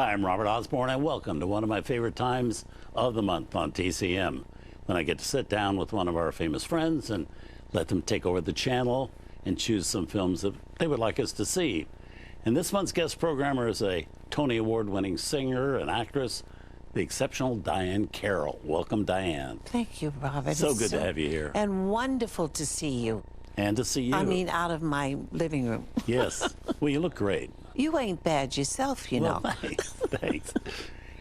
Hi, I'm Robert Osborne, and welcome to one of my favorite times of the month on TCM, when I get to sit down with one of our famous friends and let them take over the channel and choose some films that they would like us to see. And this month's guest programmer is a Tony Award-winning singer and actress, the exceptional Diahann Carroll. Welcome, Diahann. Thank you, Robert. So good to have you here. And wonderful to see you. And to see you. I mean, out of my living room. Yes. Well, you look great. You ain't bad yourself, you Well, know. thanks. Thanks.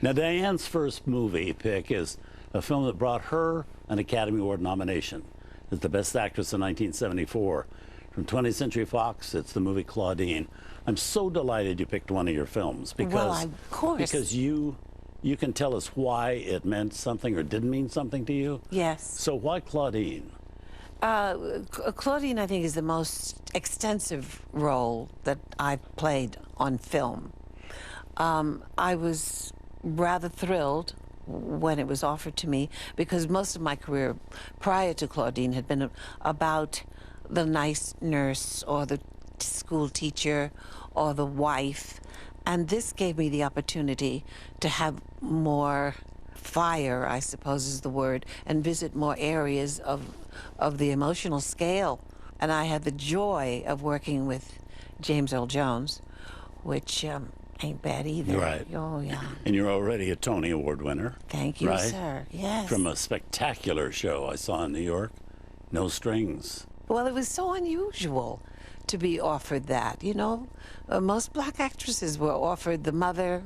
Now, Diahann's first movie pick is a film that brought her an Academy Award nomination as the Best Actress in 1974. From 20th Century Fox, it's the movie Claudine. I'm so delighted you picked one of your films because, Well, of course. because you can tell us why it meant something or didn't mean something to you. Yes. So why Claudine? Claudine, I think, is the most extensive role that I've played on film. I was rather thrilled when it was offered to me because most of my career prior to Claudine had been about the nice nurse or the school teacher or the wife. And this gave me the opportunity to have more fire, I suppose is the word, and visit more areas of the emotional scale. And I had the joy of working with James Earl Jones, which ain't bad either. Right. Oh, yeah. And you're already a Tony Award winner. Thank you, right? sir. Yes. From a spectacular show I saw in New York, No Strings. Well, it was so unusual to be offered that, you know. Most black actresses were offered the mother,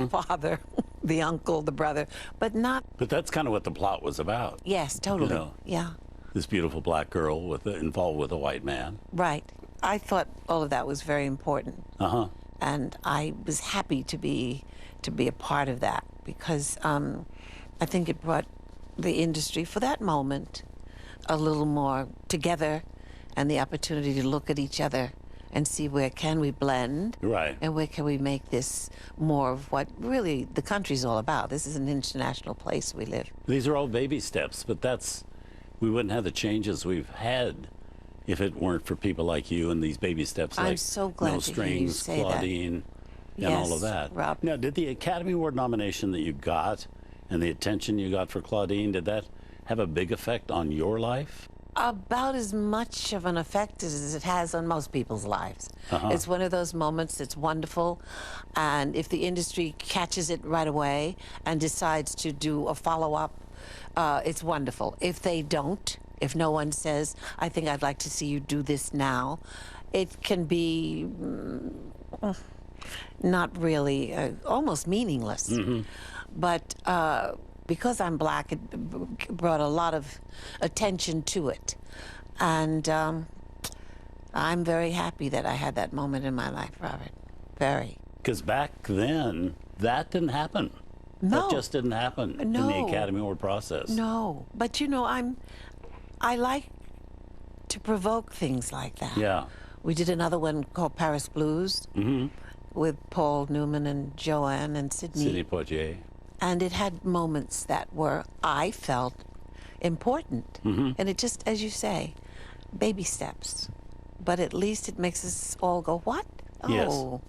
father, the uncle, the brother, but not... But that's kind of what the plot was about. Yes, totally. You know, yeah. this beautiful black girl involved with a white man. Right. I thought all of that was very important. Uh-huh. And I was happy to be a part of that because I think it brought the industry for that moment a little more together and the opportunity to look at each other and see where can we blend, Right. and where can we make this more of what really the country's all about. This is an international place we live. These are all baby steps, but we wouldn't have the changes we've had if it weren't for people like you and these baby steps I'm like so glad No to hear you Strings, say that. Claudine, and all of that. Rob. Now, did the Academy Award nomination that you got and the attention you got for Claudine, did that have a big effect on your life? About as much of an effect as it has on most people's lives. It's one of those moments that's wonderful, and if the industry catches it right away and decides to do a follow-up, it's wonderful. If they don't, if no one says, I think I'd like to see you do this now, it can be not really, almost meaningless. But because I'm black, it brought a lot of attention to it. And I'm very happy that I had that moment in my life, Robert. Very. Because back then, that didn't happen. No. That just didn't happen in the Academy Award process. No. But, you know, I like to provoke things like that. Yeah. We did another one called Paris Blues with Paul Newman and Joanne and Sidney Poitier. And it had moments that were, I felt, important. And it just, as you say, baby steps. But at least it makes us all go, what? Yes. Oh.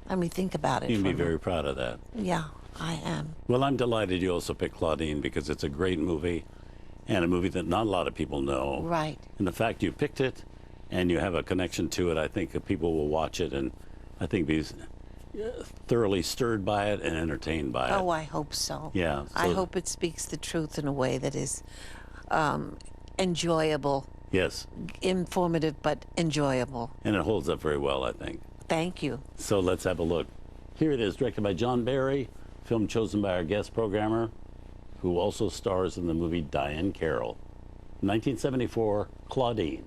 Let me think about it. You can be very proud of that. Yeah, I am. Well, I'm delighted you also picked Claudine because it's a great movie and a movie that not a lot of people know. Right. And the fact you picked it and you have a connection to it, I think that people will watch it and I think be thoroughly stirred by it and entertained by it. Oh, I hope so. Yeah. I hope it speaks the truth in a way that is enjoyable. Yes. Informative, but enjoyable. And it holds up very well, I think. Thank you. So let's have a look. Here it is, directed by John Barry, film chosen by our guest programmer, who also stars in the movie Diahann Carroll. 1974, Claudine.